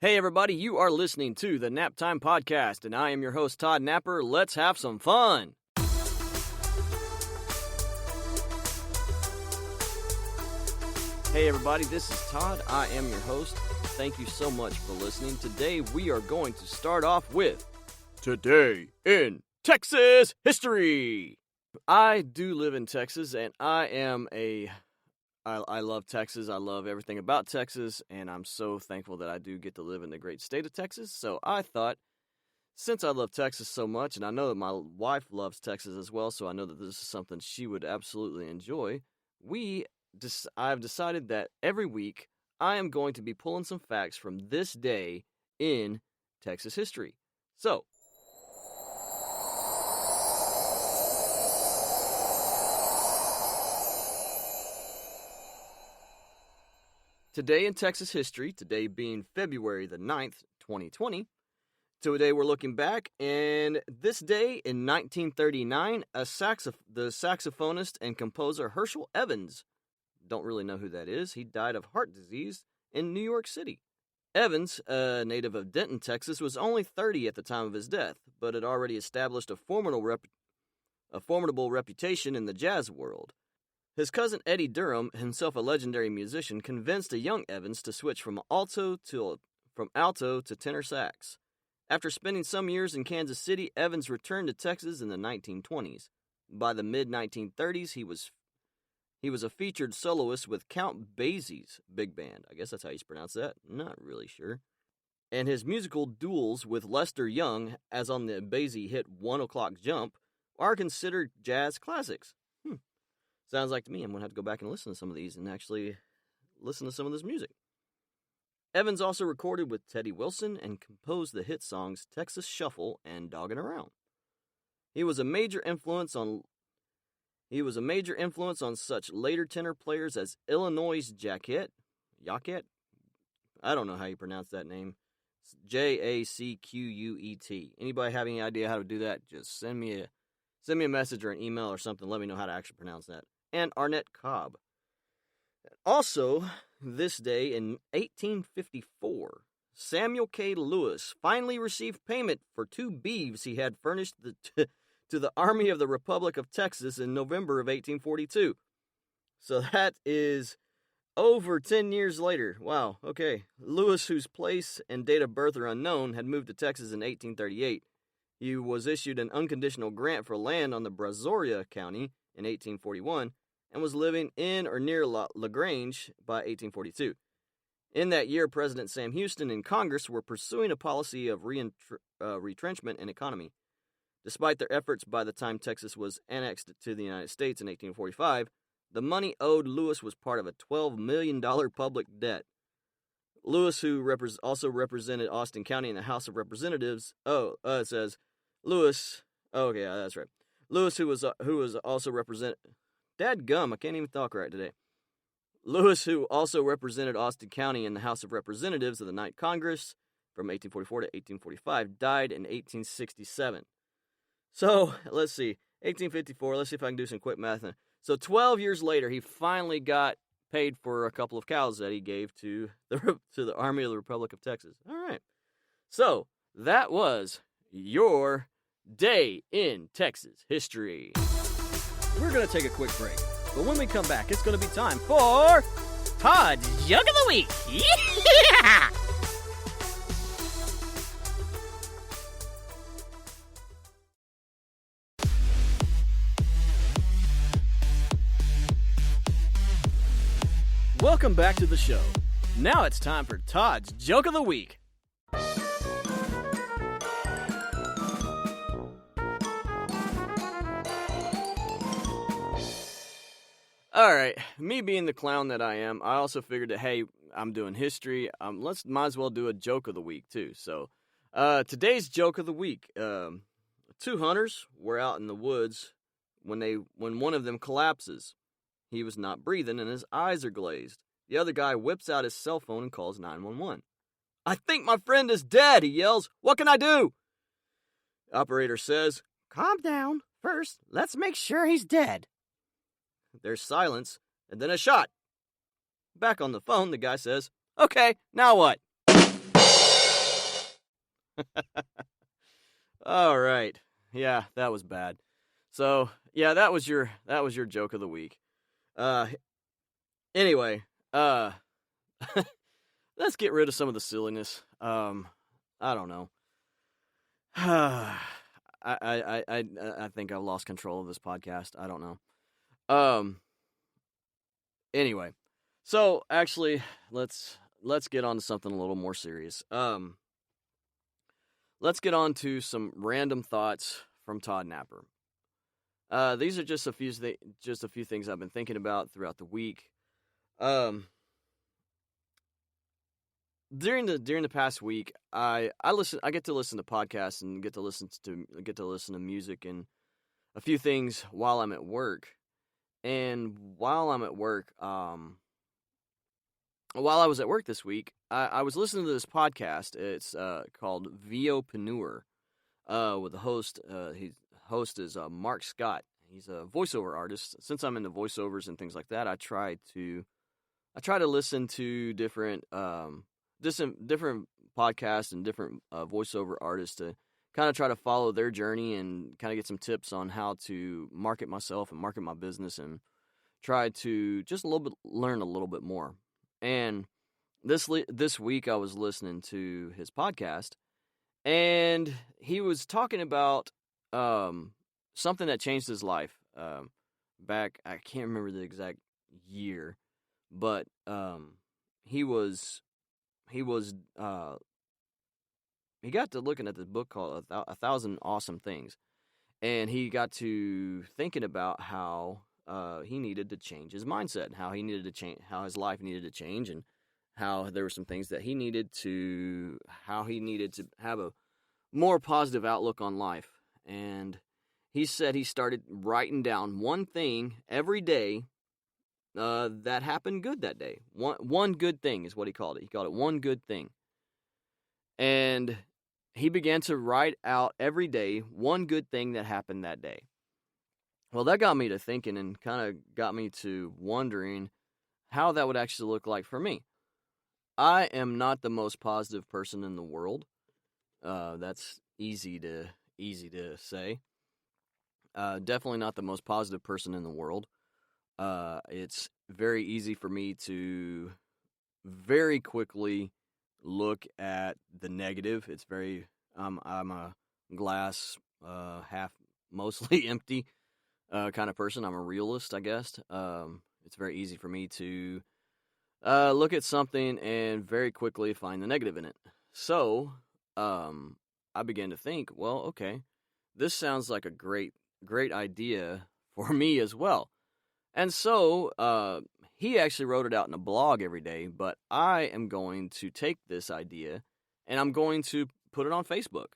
Hey everybody, you are listening to the Naptime Podcast, and I am your host, Todd Napper. Let's have some fun! Hey everybody, this is Todd. I am your host. Thank you so much for listening. Today we are going to start off with Today in Texas History! I do live in Texas, and I love Texas. I love everything about Texas, and I'm so thankful that I do get to live in the great state of Texas. So I thought, since I love Texas so much, and I know that my wife loves Texas as well, so I know that this is something she would absolutely enjoy, I've decided that every week I am going to be pulling some facts from this day in Texas history. So, today in Texas history, today being February the 9th, 2020, today we're looking back, and this day in 1939, the saxophonist and composer Herschel Evans, don't really know who that is, he died of heart disease in New York City. Evans, a native of Denton, Texas, was only 30 at the time of his death, but had already established a formidable reputation in the jazz world. His cousin Eddie Durham, himself a legendary musician, convinced a young Evans to switch from alto to tenor sax. After spending some years in Kansas City, Evans returned to Texas in the 1920s. By the mid-1930s, he was a featured soloist with Count Basie's big band. I guess that's how you pronounce that. Not really sure. And his musical duels with Lester Young, as on the Basie hit 1 O'Clock Jump, are considered jazz classics. Sounds like to me I'm going to have to go back and listen to some of these and actually listen to some of this music. Evans also recorded with Teddy Wilson and composed the hit songs Texas Shuffle and Doggin' Around. He was a major influence on such later tenor players as Illinois' Jacquet. I don't know how you pronounce that name. Jacquet. Anybody have any idea how to do that? Just send me a message or an email or something. Let me know how to actually pronounce that. And Arnett Cobb. Also, this day in 1854, Samuel K. Lewis finally received payment for 2 beeves he had furnished to the Army of the Republic of Texas in November of 1842. So that is over 10 years later. Wow, okay. Lewis, whose place and date of birth are unknown, had moved to Texas in 1838. He was issued an unconditional grant for land on the Brazoria County in 1841 and was living in or near LaGrange by 1842. In that year, President Sam Houston and Congress were pursuing a policy of retrenchment and economy. Despite their efforts, by the time Texas was annexed to the United States in 1845, the money owed Lewis was part of a $12 million public debt. Lewis, who also represented Austin County in the House of Representatives, it says Lewis. Oh, okay, that's right. Lewis, who was also represent. Dadgum, I can't even talk right today. Lewis, who also represented Austin County in the House of Representatives of the Ninth Congress from 1844 to 1845, died in 1867. So let's see, 1854. Let's see if I can do some quick math. So 12 years later, he finally got paid for a couple of cows that he gave to the Army of the Republic of Texas. All right. So that was your day in Texas history. We're going to take a quick break, but when we come back, it's going to be time for Todd's Joke of the Week. Yeah! Welcome back to the show. Now it's time for Todd's Joke of the Week. Alright, me being the clown that I am, I also figured that, hey, I'm doing history, might as well do a joke of the week, too. So, today's joke of the week, 2 hunters were out in the woods when one of them collapses. He was not breathing and his eyes are glazed. The other guy whips out his cell phone and calls 911. "I think my friend is dead," he yells. "What can I do?" The operator says, "Calm down. First, let's make sure he's dead." There's silence, and then a shot. Back on the phone, the guy says, "Okay, now what?" All right. Yeah, that was bad. So, yeah, that was your joke of the week. Uh anyway, uh let's get rid of some of the silliness. I don't know. I think I've lost control of this podcast. I don't know. Um anyway. So, actually, let's get on to something a little more serious. Let's get on to some random thoughts from Todd Napper. These are just a few things I've been thinking about throughout the week. Um, during the past week, I get to listen to podcasts and get to listen to music and a few things while I'm at work. And while I'm at work, while I was at work this week, I was listening to this podcast. It's called Vopreneur, with the host. His host is Mark Scott. He's a voiceover artist. Since I'm into voiceovers and things like that, I try to listen to different podcasts and different voiceover artists to kind of try to follow their journey and kind of get some tips on how to market myself and market my business and try to just learn a little bit more. And this week I was listening to his podcast, and he was talking about something that changed his life. Back, I can't remember the exact year, but he got to looking at this book called A Thousand Awesome Things, and he got to thinking about how he needed to change his mindset, how his life needed to change, and how there were some things that he needed to have a more positive outlook on life. And he said he started writing down one thing every day that happened good that day. One good thing is what he called it. He called it one good thing. And he began to write out every day one good thing that happened that day. Well, that got me to thinking and kind of got me to wondering how that would actually look like for me. I am not the most positive person in the world. That's easy to say. Definitely not the most positive person in the world. It's very easy for me to very quickly look at the negative. It's very I'm a glass half mostly empty kind of person. I'm a realist, I guess. It's very easy for me to look at something and very quickly find the negative in it. So I began to think, well, okay, this sounds like a great idea for me as well. And so he actually wrote it out in a blog every day, but I am going to take this idea and I'm going to put it on Facebook.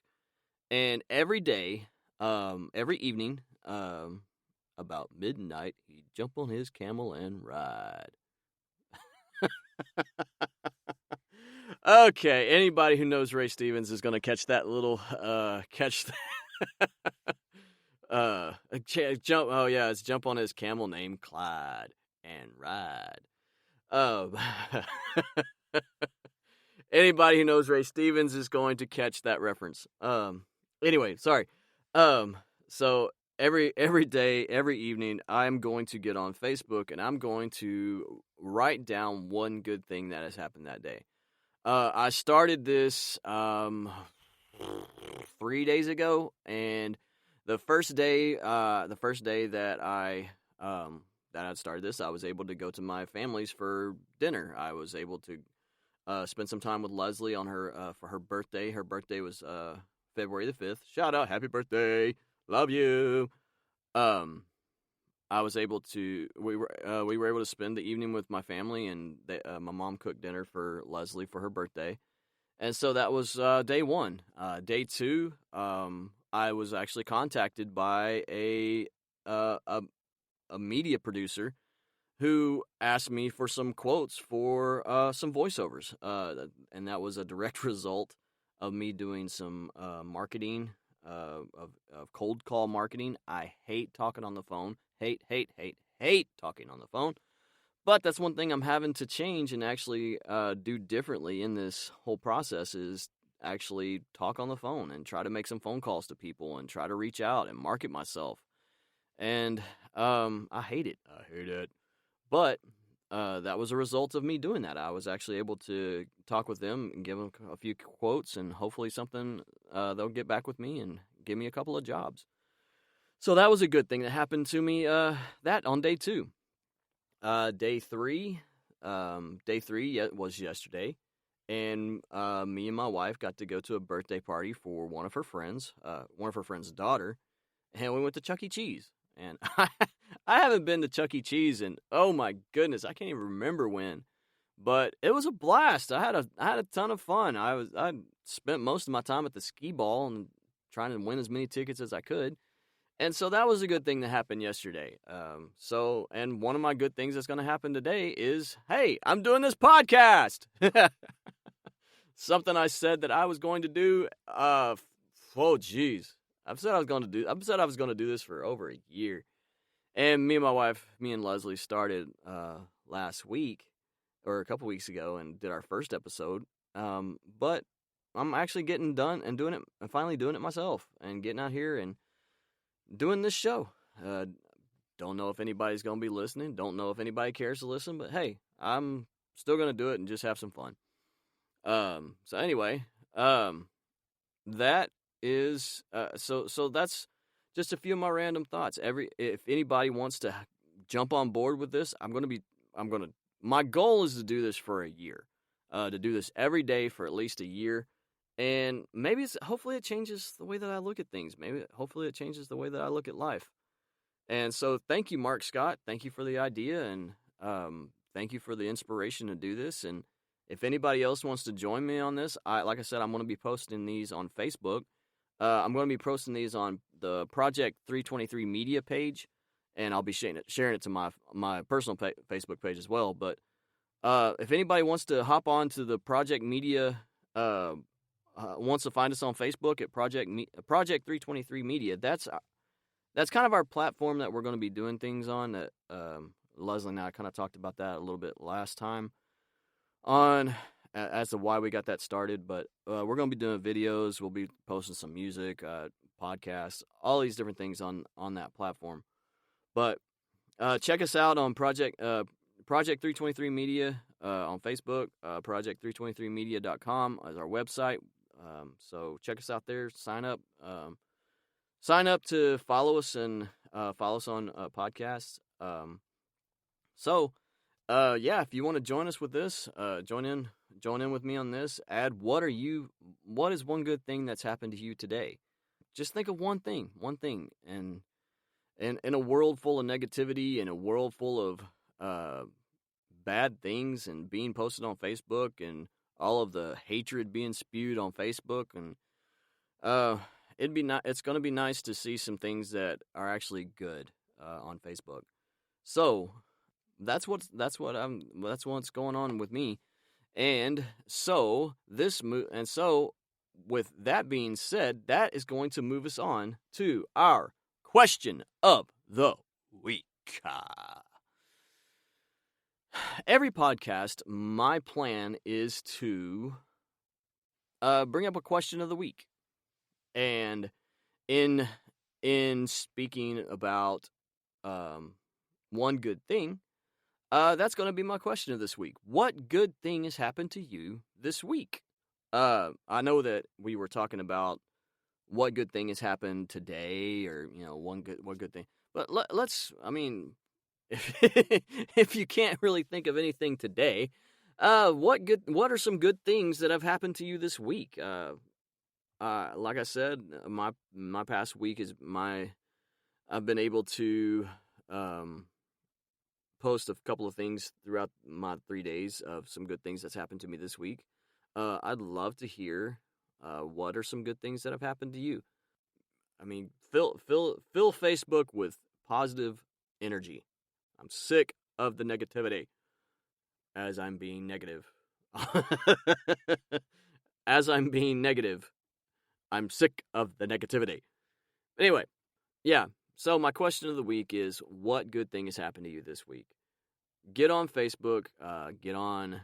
And every day, every evening, about midnight, he'd jump on his camel and ride. Okay, anybody who knows Ray Stevens is going to catch that little jump. Oh yeah, it's jump on his camel named Clyde and ride. Anybody who knows Ray Stevens is going to catch that reference. Anyway, sorry. So every day, every evening, I'm going to get on Facebook and I'm going to write down one good thing that has happened that day. I started this 3 days ago, and the first day that I started this, I was able to go to my family's for dinner. I was able to spend some time with Leslie on her for her birthday. Her birthday was February the 5th. Shout out, happy birthday, love you. I was able to. We were able to spend the evening with my family, and my mom cooked dinner for Leslie for her birthday, and so that was day one. Day two, I was actually contacted by a media producer who asked me for some quotes for some voiceovers, and that was a direct result of me doing some marketing of cold call marketing. I hate talking on the phone. Hate talking on the phone. But that's one thing I'm having to change and actually do differently in this whole process is actually talk on the phone and try to make some phone calls to people and try to reach out and market myself. And I hate it. I hate it. But that was a result of me doing that. I was actually able to talk with them and give them a few quotes, and hopefully something they'll get back with me and give me a couple of jobs. So that was a good thing that happened to me. That on day 2. Day three was yesterday, and me and my wife got to go to a birthday party for one of her friends' daughter, and we went to Chuck E. Cheese. And I haven't been to Chuck E. Cheese in, oh my goodness, I can't even remember when, but it was a blast. I had a ton of fun. I spent most of my time at the skee ball and trying to win as many tickets as I could. And so that was a good thing that happened yesterday. And one of my good things that's going to happen today is, hey, I'm doing this podcast. Something I said that I was going to do. Geez. I've said I was going to do this for over a year. And me and Leslie started last week or a couple weeks ago and did our first episode. But I'm actually getting done and doing it, and finally doing it myself and getting out here and doing this show. Don't know if anybody's going to be listening. Don't know if anybody cares to listen, but hey, I'm still going to do it and just have some fun. So anyway, that is, so that's just a few of my random thoughts. If anybody wants to jump on board with this, my goal is to do this for a year, to do this every day for at least a year. And maybe hopefully it changes the way that I look at things. Hopefully it changes the way that I look at life. And so thank you, Mark Scott. Thank you for the idea, and thank you for the inspiration to do this. And if anybody else wants to join me on this, like I said, I'm going to be posting these on Facebook. I'm going to be posting these on the Project 323 Media page, and I'll be sharing it to my personal Facebook page as well. But if anybody wants to hop on to the Project Media wants to find us on Facebook at Project 323 Media. That's kind of our platform that we're going to be doing things on. That Leslie and I kind of talked about that a little bit last time on as to why we got that started. But we're going to be doing videos. We'll be posting some music, podcasts, all these different things on that platform. But check us out on Project 323 Media on Facebook. Project323media.com is our website. So check us out there. Sign up. Sign up to follow us and follow us on podcasts. If you want to join us with this, join in with me on this. Add what is one good thing that's happened to you today? Just think of one thing, and in a world full of negativity, in a world full of bad things and being posted on Facebook and all of the hatred being spewed on Facebook, and it's going to be nice to see some things that are actually good on Facebook. So that's what's going on with me, and so with that being said, that is going to move us on to our question of the week. Every podcast, my plan is to bring up a question of the week. And in speaking about one good thing, that's going to be my question of this week. What good thing has happened to you this week? I know that we were talking about what good thing has happened today, or what good thing. But if you can't really think of anything today, what are some good things that have happened to you this week? Like I said, my past week I've been able to post a couple of things throughout my 3 days of some good things that's happened to me this week. I'd love to hear what are some good things that have happened to you. I mean, fill Facebook with positive energy. I'm sick of the negativity, as I'm being negative. As I'm being negative, I'm sick of the negativity. Anyway, yeah, so my question of the week is, what good thing has happened to you this week? Get on Facebook, get on